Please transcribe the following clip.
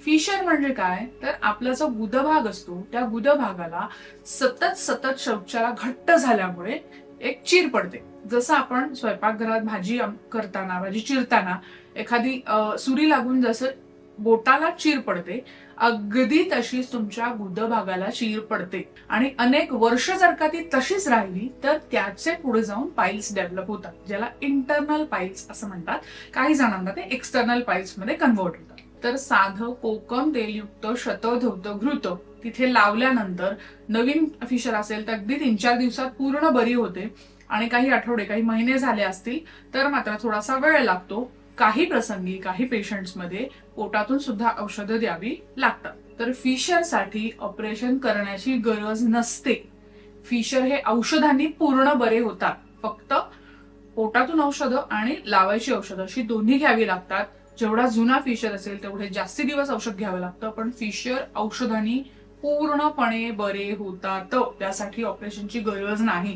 Fissure म्हणजे काय तर आपला जो गुदभाग असतो त्या गुदभागाला सतत सतत शौचाला घट्ट झाल्यामुळे एक चीर पडते. जसं आपण स्वयंपाकघरात करताना भाजी चिरताना एखादी सुरी लागून जसं बोटाला चीर पडते, अगदी तशीच तुमच्या गुदभागाला चीर पडते आणि अनेक वर्ष जर का ती तशीच राहिली तर त्याचे पुढे जाऊन पाईल्स डेव्हलप होतात, ज्याला इंटरनल पाईल्स असं म्हणतात. काही जणांना ते एक्सटर्नल पाईल्स मध्ये कन्व्हर्ट होतात. तर साधं कोकम तेलयुक्त शतधौत घृत तिथे लावल्यानंतर नवीन फिशर असेल तर अगदी 3-4 दिवसात पूर्ण बरी होते आणि काही आठवडे काही महिने झाले असतील तर मात्र थोडासा वेळ लागतो. काही प्रसंगी काही पेशंट्समध्ये पोटातून सुद्धा औषधं द्यावी लागतात. तर फिशरसाठी ऑपरेशन करण्याची गरज नसते. फिशर हे औषधांनी पूर्ण बरे होतात. फक्त पोटातून औषधं आणि लावायची औषधं अशी दोन्ही घ्यावी लागतात. जेवढा जुना फिशर असेल तेवढे जास्ती दिवस औषध घ्यावं लागतं, पण फिशर औषधांनी पूर्णपणे बरे होतात. त्यासाठी ऑपरेशनची गरज नाही.